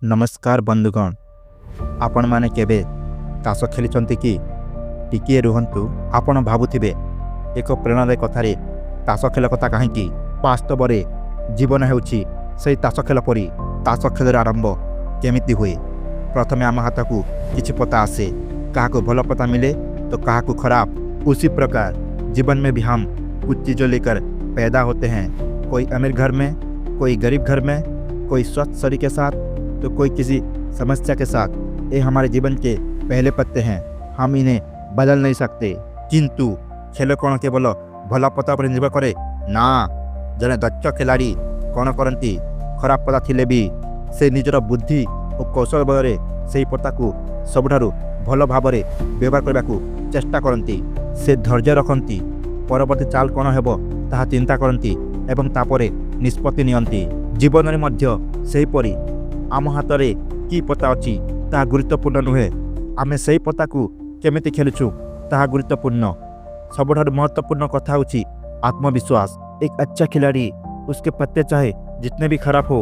नमस्कार बंधुगण, आपण माने केबे ताश खेली कि टिकिए रुहंतु। आपण भाबुथिबे एक प्रेरणादायक कथारे ताश खेल कथा कहीं वास्तव में जीवन हेउछि सेही ताश खेल परी। ताश खेलर आरंभ केमिति हुए? प्रथमे आम हाथ को किछि पता आसे, क्या भल पता मिले तो क्या खराब। उसी प्रकार जीवन में भी हम कुछ चीज़ों लेकर पैदा होते हैं, कोई अमीर घर में, कोई गरीब घर में, कोई स्वस्थ शरीर के साथ तो कोई किसी समस्या के साथ। ये हमारे जीवन के पहले पत्ते हैं, हम इन्हें बदल नहीं सकते। किंतु खेल कौन केवल भला पता पर निर्भर करे ना। जने दक्ष खिलाड़ी कौन करती खराब पता थिले भी से निजर बुद्धि और कौशल बल से पता को सबुठारु भल भाव व्यवहार करने को चेष्टा करती। से धैर्य रखती, परवर्ती चाल कौन हेबो ताहा चिंता करती एवं तापरे निष्पत्ति नियंती। जीवन में मध्य सेही परी आम हाथ में कि पता अच्छी ताहा गुरुत्वपूर्ण नुहे, आमे सही पता को केमिति खेलुछु ताहा गुरुत्वपूर्ण। सबुठारु महत्वपूर्ण कथा होछि आत्मविश्वास। एक अच्छा खिलाड़ी उसके पत्ते चाहे जितने भी खराब हो,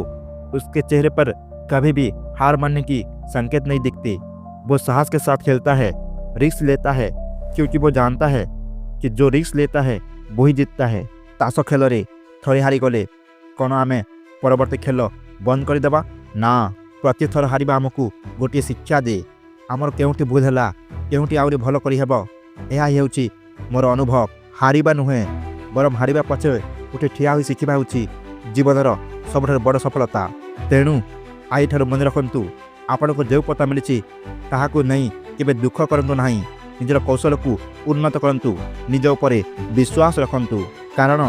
उसके चेहरे पर कभी भी हार मानने की संकेत नहीं दिखते। वो साहस के साथ खेलता है, रिस्क लेता है, क्योंकि वो जानता है कि जो रिस्क लेता है वही जीतता है। ताश खेल रे थरे हारी गले कौन आमे परवर्ती खेल बंद करदेवा ना। प्रति थर हारिबा आमको गोटे शिक्षा दे। आमर केउठी भूल है, केउठी आउरी भल करि हेबो, एहा हेउछि मोर अनुभव। हारिबा नुहे बरम हारिबा पछे उठे ठिया होई शिखिबा होछि जीवनर सबठारु बड़ सफलता। तेणु आई ठारु मन रखंतु, आपनको जो पता मिली ताहाकु नहीं केबे दुख करंतु नाही। निजर कौशल को उन्नत करंतु, निज उपरे विश्वास रखंतु, कारण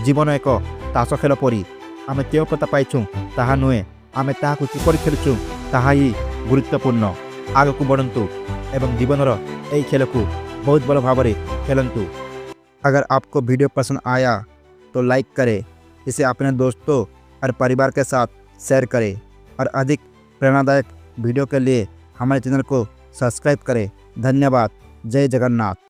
जीवन एक ताश खेल परी। आमे केउ पता पाइछु ताहा नुहे, आमे ताहाकु किपरि खेलुछु ताहा ही गुरुत्वपूर्ण। आगकु बढ़ंतु एवं जीवनर एई खेल को बहुत बड़ भाव खेलंतु। अगर आपको वीडियो पसंद आया तो लाइक करें, इसे अपने दोस्तों और परिवार के साथ शेयर करें और अधिक प्रेरणादायक वीडियो के लिए हमारे चैनल को सब्सक्राइब करें। धन्यवाद। जय जगन्नाथ।